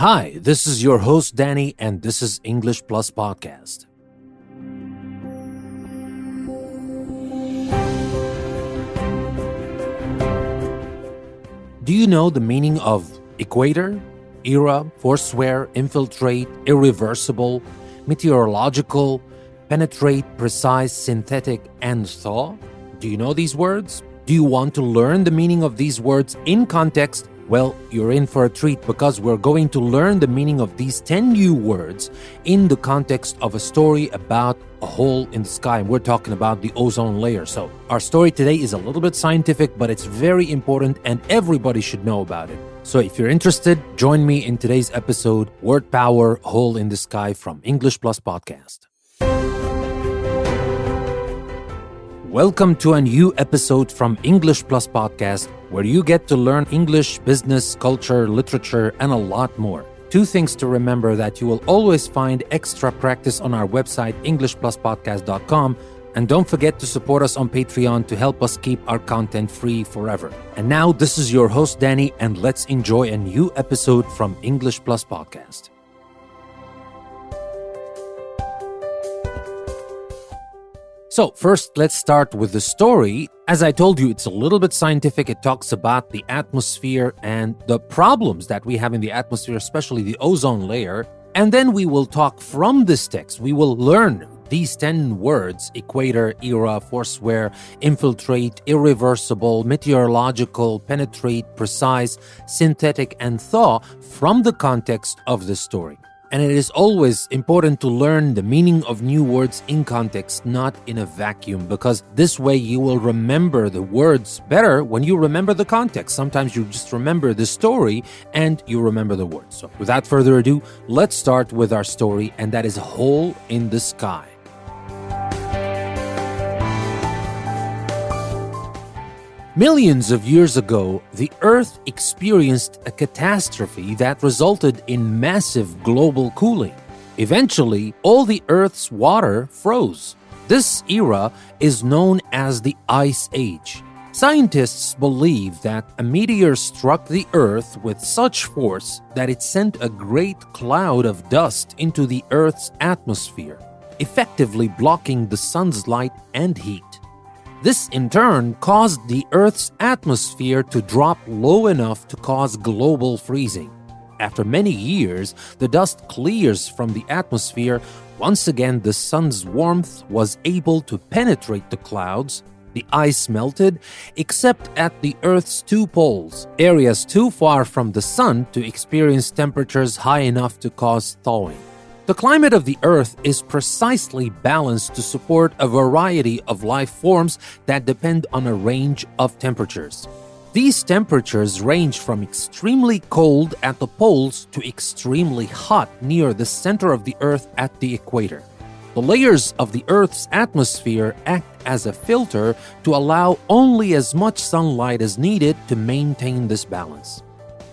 Hi, this is your host Danny, and this is English Plus Podcast. Do you know the meaning of equator, era, forswear, infiltrate, irreversible, meteorological, penetrate, precise, synthetic, and thaw? Do you know these words? Do you want to learn the meaning of these words in context? Well, you're in for a treat because we're going to learn the meaning of these 10 new words in the context of a story about a hole in the sky. And we're talking about the ozone layer. So our story today is a little bit scientific, but it's very important and everybody should know about it. So if you're interested, join me in today's episode, Word Power, Hole in the Sky from English Plus Podcast. Welcome to a new episode from English Plus Podcast, where you get to learn English, business, culture, literature, and a lot more. Two things to remember: that you will always find extra practice on our website, EnglishPlusPodcast.com, and don't forget to support us on Patreon to help us keep our content free forever. And now, this is your host, Danny, and let's enjoy a new episode from English Plus Podcast. So first, let's start with the story. As I told you, it's a little bit scientific. It talks about the atmosphere and the problems that we have in the atmosphere, especially the ozone layer. And then we will talk from this text. We will learn these 10 words: equator, era, forswear, infiltrate, irreversible, meteorological, penetrate, precise, synthetic, and thaw from the context of the story. And it is always important to learn the meaning of new words in context, not in a vacuum, because this way you will remember the words better when you remember the context. Sometimes you just remember the story and you remember the words. So without further ado, let's start with our story, and that is a hole in the sky. Millions of years ago, the Earth experienced a catastrophe that resulted in massive global cooling. Eventually, all the Earth's water froze. This era is known as the Ice Age. Scientists believe that a meteor struck the Earth with such force that it sent a great cloud of dust into the Earth's atmosphere, effectively blocking the sun's light and heat. This, in turn, caused the Earth's atmosphere to drop low enough to cause global freezing. After many years, the dust clears from the atmosphere. Once again, the sun's warmth was able to penetrate the clouds. The ice melted, except at the Earth's two poles, areas too far from the sun to experience temperatures high enough to cause thawing. The climate of the Earth is precisely balanced to support a variety of life forms that depend on a range of temperatures. These temperatures range from extremely cold at the poles to extremely hot near the center of the Earth at the equator. The layers of the Earth's atmosphere act as a filter to allow only as much sunlight as needed to maintain this balance.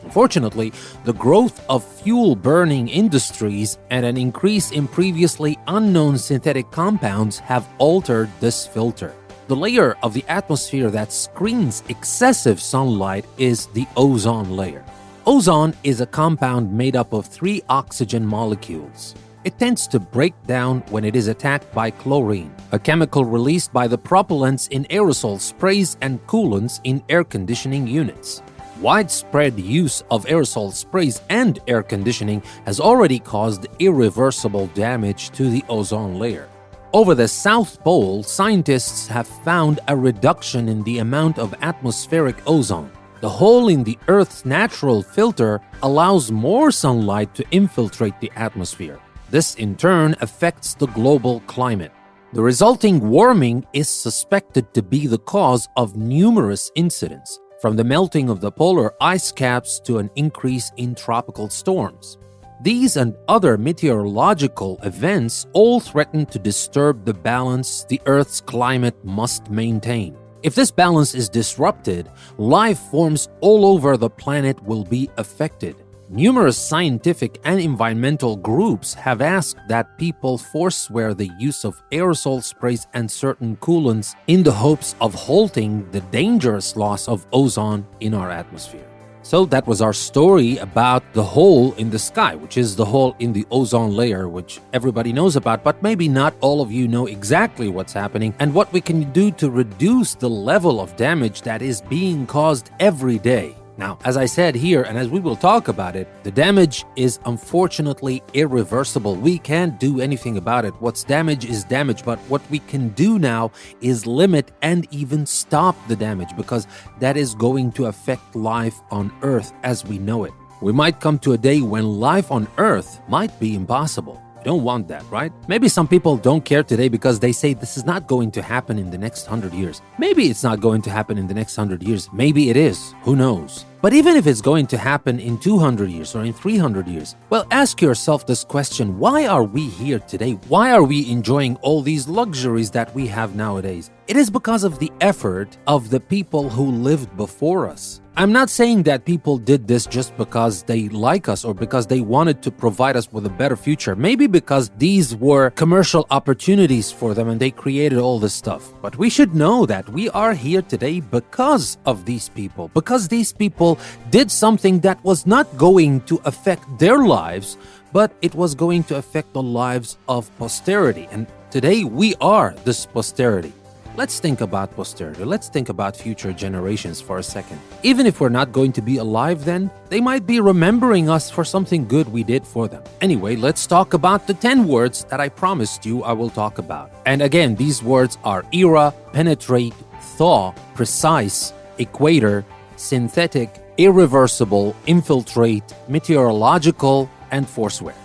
Unfortunately, the growth of fuel-burning industries and an increase in previously unknown synthetic compounds have altered this filter. The layer of the atmosphere that screens excessive sunlight is the ozone layer. Ozone is a compound made up of 3 oxygen molecules. It tends to break down when it is attacked by chlorine, a chemical released by the propellants in aerosol sprays and coolants in air conditioning units. Widespread use of aerosol sprays and air conditioning has already caused irreversible damage to the ozone layer. Over the South Pole, scientists have found a reduction in the amount of atmospheric ozone. The hole in the Earth's natural filter allows more sunlight to infiltrate the atmosphere. This, in turn, affects the global climate. The resulting warming is suspected to be the cause of numerous incidents, from the melting of the polar ice caps to an increase in tropical storms. These and other meteorological events all threaten to disturb the balance the Earth's climate must maintain. If this balance is disrupted, life forms all over the planet will be affected. Numerous scientific and environmental groups have asked that people forswear the use of aerosol sprays and certain coolants in the hopes of halting the dangerous loss of ozone in our atmosphere. So that was our story about the hole in the sky, which is the hole in the ozone layer, which everybody knows about, but maybe not all of you know exactly what's happening and what we can do to reduce the level of damage that is being caused every day. Now, as I said here, and as we will talk about it, the damage is unfortunately irreversible. We can't do anything about it. What's damage is damage, but what we can do now is limit and even stop the damage, because that is going to affect life on Earth as we know it. We might come to a day when life on Earth might be impossible. We don't want that, right? Maybe some people don't care today because they say this is not going to happen in the next 100 years. Maybe it's not going to happen in the next 100 years. Maybe it is. Who knows? But even if it's going to happen in 200 years or in 300 years, well, ask yourself this question: why are we here today? Why are we enjoying all these luxuries that we have nowadays? It is because of the effort of the people who lived before us. I'm not saying that people did this just because they like us or because they wanted to provide us with a better future. Maybe because these were commercial opportunities for them and they created all this stuff. But we should know that we are here today because of these people. Because these people did something that was not going to affect their lives, but it was going to affect the lives of posterity. And today we are this posterity. Let's think about posterity. Let's think about future generations for a second. Even if we're not going to be alive then, they might be remembering us for something good we did for them. Anyway, let's talk about the 10 words that I promised you I will talk about. And again, these words are era, penetrate, thaw, precise, equator, synthetic, irreversible, infiltrate, meteorological, and forswear.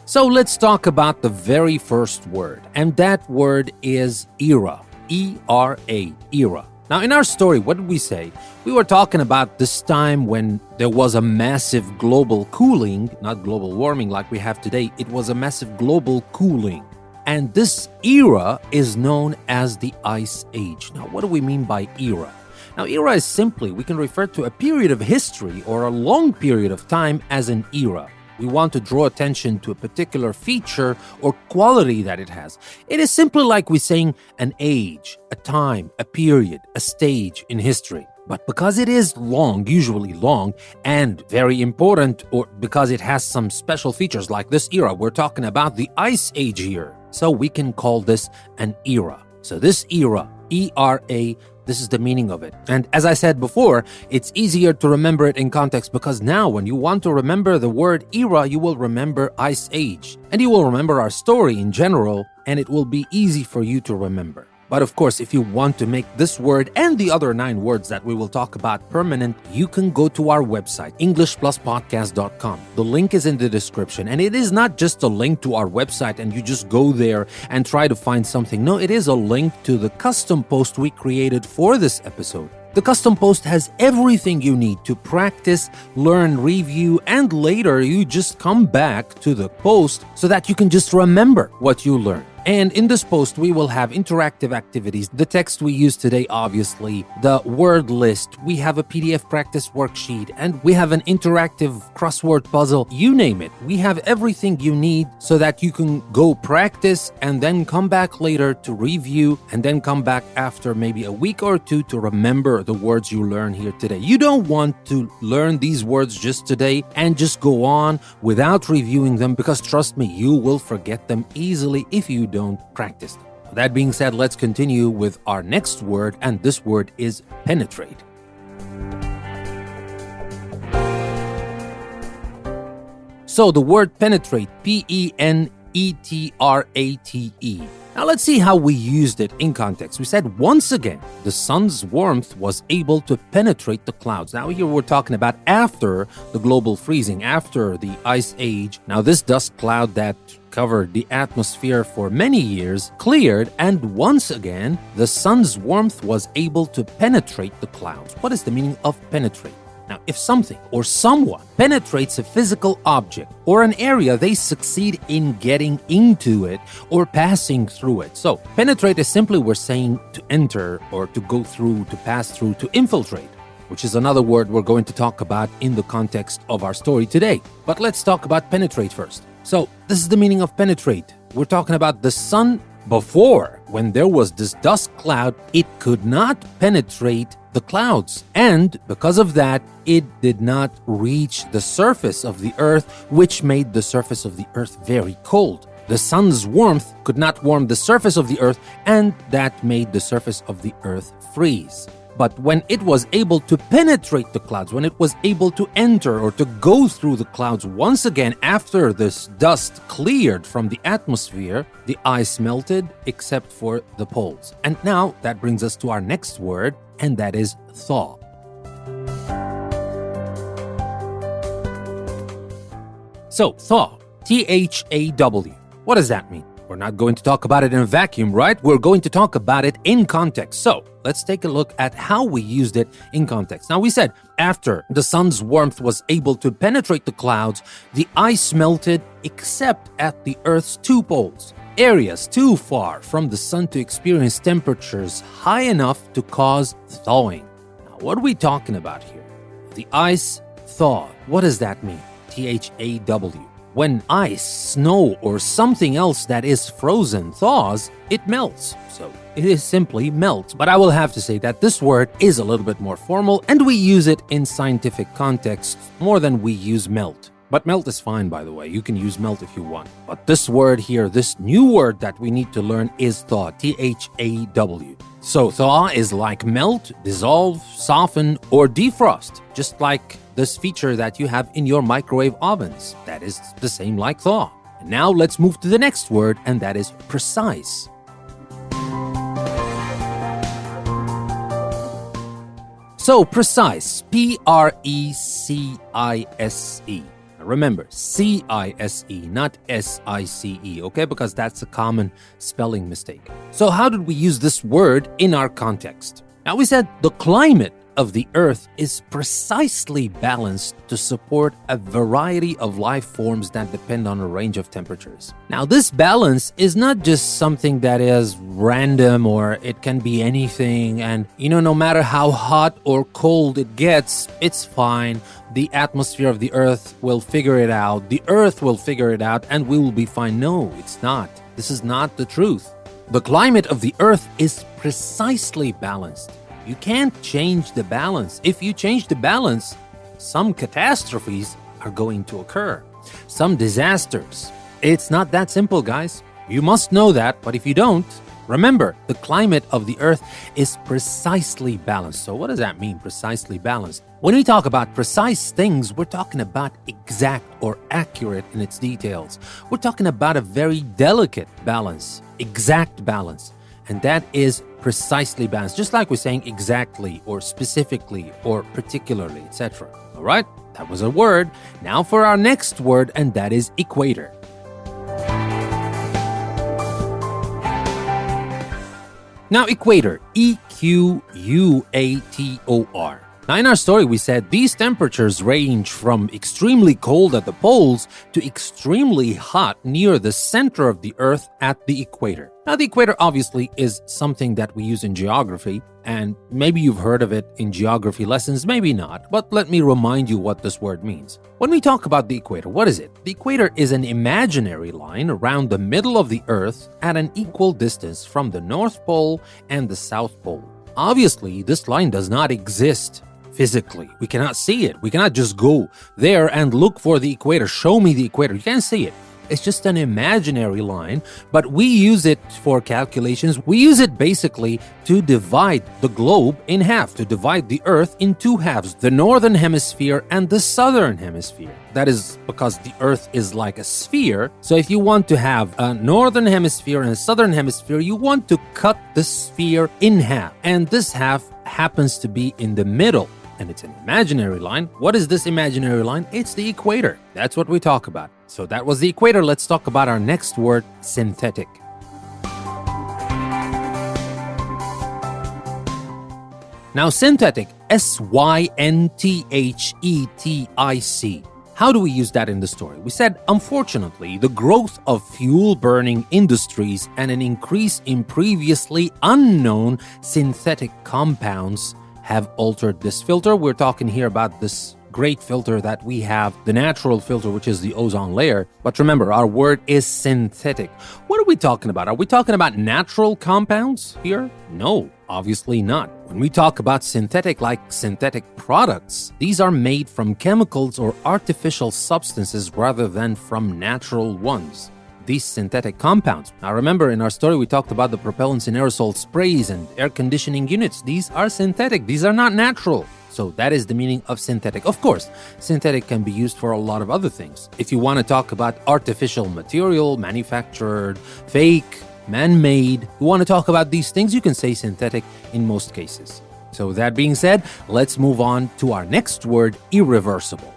So let's talk about the very first word, and that word is era. E-R-A, era. Now, in our story, what did we say? We were talking about this time when there was a massive global cooling, not global warming like we have today. It was a massive global cooling. And this era is known as the Ice Age. Now, what do we mean by era? Now, era is simply, we can refer to a period of history or a long period of time as an era. We want to draw attention to a particular feature or quality that it has. It is simply like we're saying an age, a time, a period, a stage in history. But because it is long, usually long, and very important, or because it has some special features like this era, we're talking about the Ice Age here. So we can call this an era. So this era, E-R-A, this is the meaning of it. And as I said before, it's easier to remember it in context because now when you want to remember the word era, you will remember Ice Age. And you will remember our story in general, and it will be easy for you to remember. But of course, if you want to make this word and the other 9 words that we will talk about permanent, you can go to our website, EnglishPlusPodcast.com. The link is in the description, and it is not just a link to our website and you just go there and try to find something. No, it is a link to the custom post we created for this episode. The custom post has everything you need to practice, learn, review, and later you just come back to the post so that you can just remember what you learned. And in this post, we will have interactive activities, the text we use today, obviously, the word list, we have a PDF practice worksheet, and we have an interactive crossword puzzle, you name it. We have everything you need so that you can go practice and then come back later to review and then come back after maybe a week or 2 to remember the words you learn here today. You don't want to learn these words just today and just go on without reviewing them because trust me, you will forget them easily if you don't practice them. That being said, let's continue with our next word, and this word is penetrate. So the word penetrate, P-E-N-E-T-R-A-T-E. Now let's see how we used it in context. We said once again, the sun's warmth was able to penetrate the clouds. Now here we're talking about after the global freezing, after the Ice Age. Now this dust cloud that covered the atmosphere for many years cleared, and once again, the sun's warmth was able to penetrate the clouds. What is the meaning of penetrate? Now, if something or someone penetrates a physical object or an area, they succeed in getting into it or passing through it. So, penetrate is simply we're saying to enter or to go through, to pass through, to infiltrate, which is another word we're going to talk about in the context of our story today. But let's talk about penetrate first. So, this is the meaning of penetrate. We're talking about the sun before when there was this dust cloud, it could not penetrate the clouds. And because of that, it did not reach the surface of the earth, which made the surface of the earth very cold. The sun's warmth could not warm the surface of the earth, and that made the surface of the earth freeze. But when it was able to penetrate the clouds, when it was able to enter or to go through the clouds once again after this dust cleared from the atmosphere, the ice melted except for the poles. And now that brings us to our next word, and that is thaw. So, thaw, T-H-A-W. What does that mean? We're not going to talk about it in a vacuum, right? We're going to talk about it in context. So, let's take a look at how we used it in context. Now, we said after the sun's warmth was able to penetrate the clouds, the ice melted except at the Earth's two poles, areas too far from the sun to experience temperatures high enough to cause thawing. Now, what are we talking about here? The ice thaw. What does that mean? T-H-A-W. When ice, snow, or something else that is frozen thaws, it melts. So it is simply melt. But I will have to say that this word is a little bit more formal, and we use it in scientific context more than we use melt. But melt is fine, by the way. You can use melt if you want. But this word here, this new word that we need to learn is thaw, T-H-A-W. So thaw is like melt, dissolve, soften, or defrost, just like this feature that you have in your microwave ovens. That is the same like thaw. And now let's move to the next word, and that is precise. So precise, P-R-E-C-I-S-E. Remember, C-I-S-E, not S-I-C-E, okay? Because that's a common spelling mistake. So how did we use this word in our context? Now, we said the climate of the Earth is precisely balanced to support a variety of life forms that depend on a range of temperatures. Now, this balance is not just something that is random or it can be anything, and no matter how hot or cold it gets, it's fine. The atmosphere of the Earth will figure it out. The Earth will figure it out, and we will be fine. No, it's not. This is not the truth. The climate of the Earth is precisely balanced. You can't change the balance. If you change the balance, some catastrophes are going to occur. Some disasters. It's not that simple, guys. You must know that, but if you don't, remember, the climate of the Earth is precisely balanced. So what does that mean, precisely balanced? When we talk about precise things, we're talking about exact or accurate in its details. We're talking about a very delicate balance, exact balance. And that is precisely balanced, just like we're saying exactly or specifically or particularly, etc. All right, that was a word. Now for our next word, and that is equator. Now, equator, E-Q-U-A-T-O-R. Now, in our story, we said these temperatures range from extremely cold at the poles to extremely hot near the center of the Earth at the equator. Now, the equator obviously is something that we use in geography, and maybe you've heard of it in geography lessons, maybe not, but let me remind you what this word means. When we talk about the equator, what is it? The equator is an imaginary line around the middle of the Earth at an equal distance from the North Pole and the South Pole. Obviously, this line does not exist physically. We cannot see it. We cannot just go there and look for the equator. Show me the equator. You can't see it. It's just an imaginary line, but we use it for calculations. We use it basically to divide the globe in half, to divide the Earth in two halves, the northern hemisphere and the southern hemisphere. That is because the Earth is like a sphere. So if you want to have a northern hemisphere and a southern hemisphere, you want to cut the sphere in half. And this half happens to be in the middle. And it's an imaginary line. What is this imaginary line? It's the equator. That's what we talk about. So that was the equator. Let's talk about our next word, synthetic. Now, synthetic, S-Y-N-T-H-E-T-I-C. How do we use that in the story? We said, unfortunately, the growth of fuel-burning industries and an increase in previously unknown synthetic compounds have altered this filter. We're talking here about this great filter that we have, the natural filter, which is the ozone layer. But remember, our word is synthetic. What are we talking about? Are we talking about natural compounds here? No, obviously not. When we talk about synthetic, like synthetic products, these are made from chemicals or artificial substances rather than from natural ones. These synthetic compounds. Now remember, in our story we talked about the propellants in aerosol sprays and air conditioning units. These are synthetic. These are not natural. So that is the meaning of synthetic. Of course, synthetic can be used for a lot of other things. If you want to talk about artificial material, manufactured, fake, man-made, you want to talk about these things, you can say synthetic in most cases. So that being said, let's move on to our next word, irreversible.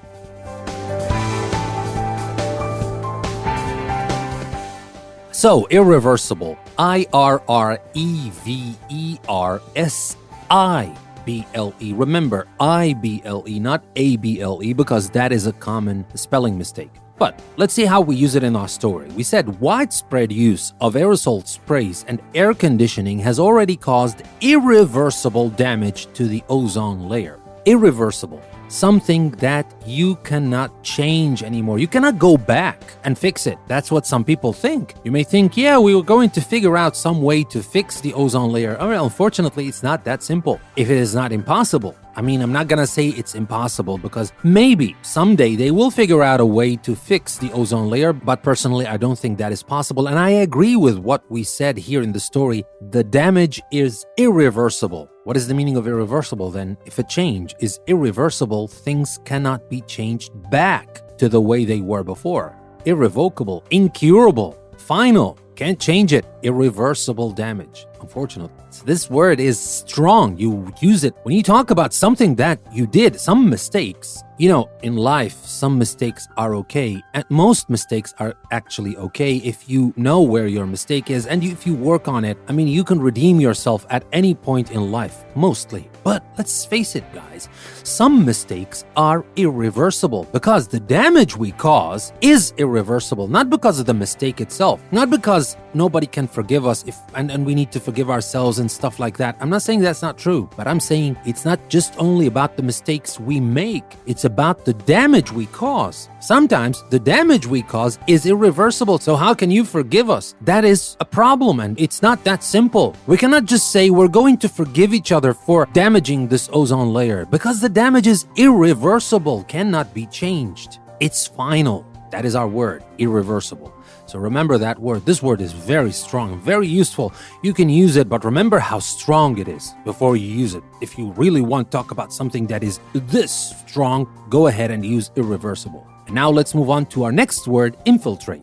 So, irreversible, I-R-R-E-V-E-R-S-I-B-L-E. Remember, I-B-L-E, not A-B-L-E, because that is a common spelling mistake. But let's see how we use it in our story. We said widespread use of aerosol sprays and air conditioning has already caused irreversible damage to the ozone layer. Irreversible. Something that you cannot change anymore. You cannot go back and fix it. That's what some people think. You may think, yeah, we were going to figure out some way to fix the ozone layer. Well, unfortunately, it's not that simple. If it is not impossible, I'm not gonna say it's impossible because maybe someday they will figure out a way to fix the ozone layer, but personally, I don't think that is possible. And I agree with what we said here in the story. The damage is irreversible. What is the meaning of irreversible then? If a change is irreversible, things cannot be changed back to the way they were before. Irrevocable, incurable, final, can't change it. Irreversible damage, unfortunately. So this word is strong. You use it when you talk about something that you did, some mistakes. In life, some mistakes are okay, and most mistakes are actually okay if you know where your mistake is and if you work on it. You can redeem yourself at any point in life, mostly. But let's face it, guys, some mistakes are irreversible because the damage we cause is irreversible, not because of the mistake itself, not because nobody can forgive us and we need to forgive ourselves and stuff like that. I'm not saying that's not true, but I'm saying it's not just only about the mistakes we make. It's about the damage we cause. Sometimes the damage we cause is irreversible. So how can you forgive us? That is a problem, and it's not that simple. We cannot just say we're going to forgive each other for damaging this ozone layer because the damage is irreversible, cannot be changed. It's final. That is our word, irreversible. So remember that word. This word is very strong, very useful. You can use it, but remember how strong it is before you use it. If you really want to talk about something that is this strong, go ahead and use irreversible. And now let's move on to our next word, infiltrate.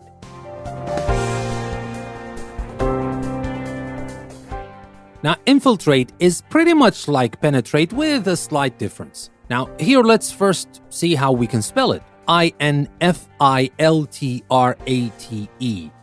Now, infiltrate is pretty much like penetrate with a slight difference. Now, here let's first see how we can spell it. I-N-F-I-L-T-R-A-T-E,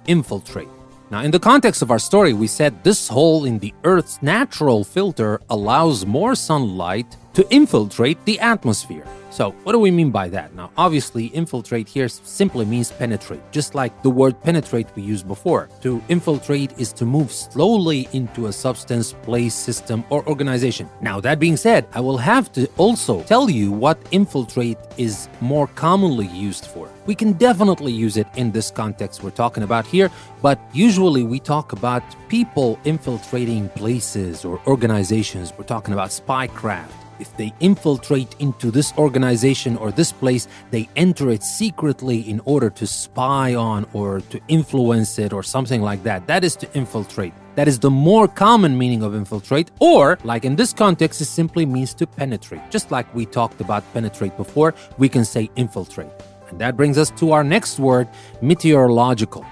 infiltrate. Now, in the context of our story, we said this hole in the Earth's natural filter allows more sunlight to infiltrate the atmosphere. So, what do we mean by that? Now, obviously, infiltrate here simply means penetrate, just like the word penetrate we used before. To infiltrate is to move slowly into a substance, place, system, or organization. Now, that being said, I will have to also tell you what infiltrate is more commonly used for. We can definitely use it in this context we're talking about here, but usually we talk about people infiltrating places or organizations. We're talking about spycraft. If they infiltrate into this organization or this place, they enter it secretly in order to spy on or to influence it or something like that. That is to infiltrate. That is the more common meaning of infiltrate, or like in this context, it simply means to penetrate. Just like we talked about penetrate before, we can say infiltrate. And that brings us to our next word, meteorological.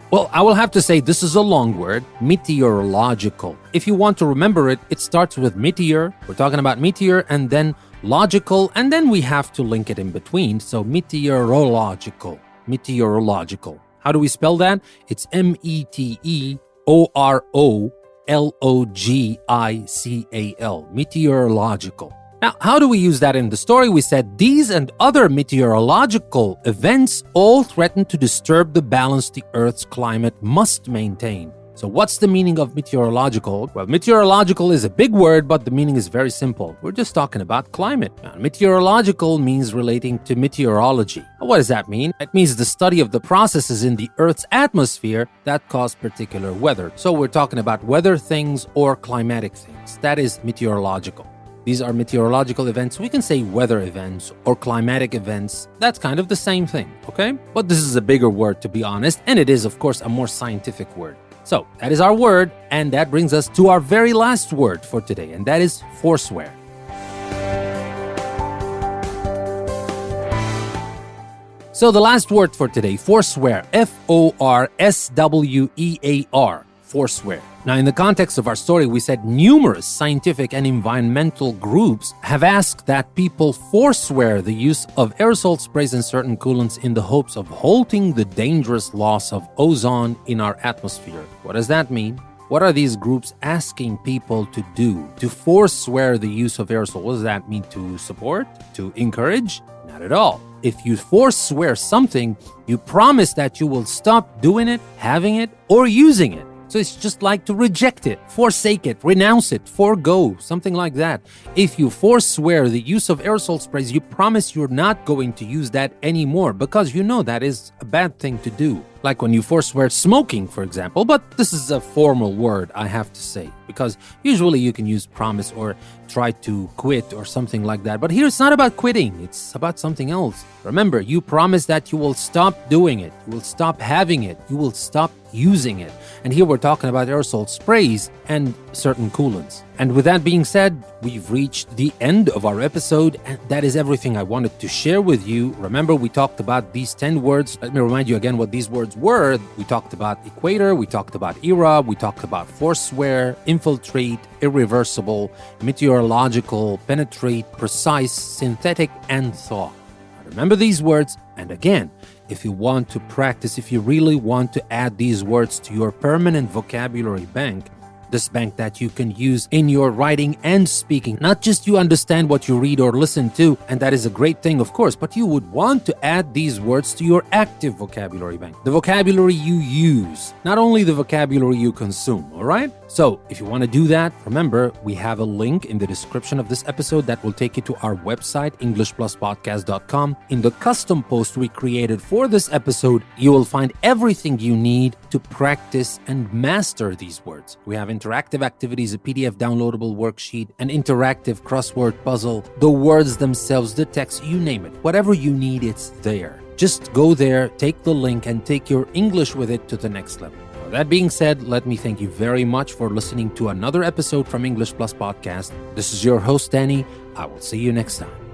Well, I will have to say this is a long word, meteorological. If you want to remember it, it starts with meteor. We're talking about meteor and then logical, and then we have to link it in between. So meteorological, meteorological. How do we spell that? It's M-E-T-E-O-R-O-L-O-G-I-C-A-L, meteorological. Now, how do we use that in the story? We said these and other meteorological events all threaten to disturb the balance the Earth's climate must maintain. So what's the meaning of meteorological? Well, meteorological is a big word, but the meaning is very simple. We're just talking about climate. Now, meteorological means relating to meteorology. What does that mean? It means the study of the processes in the Earth's atmosphere that cause particular weather. So we're talking about weather things or climatic things. That is meteorological. These are meteorological events. We can say weather events or climatic events. That's kind of the same thing, okay? But this is a bigger word, to be honest, and it is, of course, a more scientific word. So that is our word, and that brings us to our very last word for today, and that is forswear. So the last word for today, forswear, F-O-R-S-W-E-A-R, forswear. Now, in the context of our story, we said numerous scientific and environmental groups have asked that people forswear the use of aerosol sprays and certain coolants in the hopes of halting the dangerous loss of ozone in our atmosphere. What does that mean? What are these groups asking people to do? To forswear the use of aerosol. What does that mean? To support? To encourage? Not at all. If you forswear something, you promise that you will stop doing it, having it, or using it. So it's just like to reject it, forsake it, renounce it, forego, something like that. If you forswear the use of aerosol sprays, you promise you're not going to use that anymore because you know that is a bad thing to do. Like when you forswear smoking, for example, but this is a formal word, I have to say, because usually you can use promise or try to quit or something like that. But here it's not about quitting, it's about something else. Remember, you promise that you will stop doing it, you will stop having it, you will stop using it. And here we're talking about aerosol sprays and certain coolants. And with that being said, we've reached the end of our episode, and that is everything I wanted to share with you. Remember, we talked about these 10 words. Let me remind you again what these words were. We talked about equator, we talked about era, we talked about forswear, infiltrate, irreversible, meteorological, penetrate, precise, synthetic, and thaw. Now, remember these words, and again, if you want to practice, if you really want to add these words to your permanent vocabulary bank, this bank that you can use in your writing and speaking, not just you understand what you read or listen to, and that is a great thing, of course, but you would want to add these words to your active vocabulary bank, the vocabulary you use, not only the vocabulary you consume, all right? So if you want to do that, remember, we have a link in the description of this episode that will take you to our website, EnglishPlusPodcast.com. In the custom post we created for this episode, you will find everything you need to practice and master these words. We have interactive activities, a PDF downloadable worksheet, an interactive crossword puzzle, the words themselves, the text, you name it. Whatever you need, it's there. Just go there, take the link, and take your English with it to the next level. Now, that being said, let me thank you very much for listening to another episode from English Plus Podcast. This is your host, Danny. I will see you next time.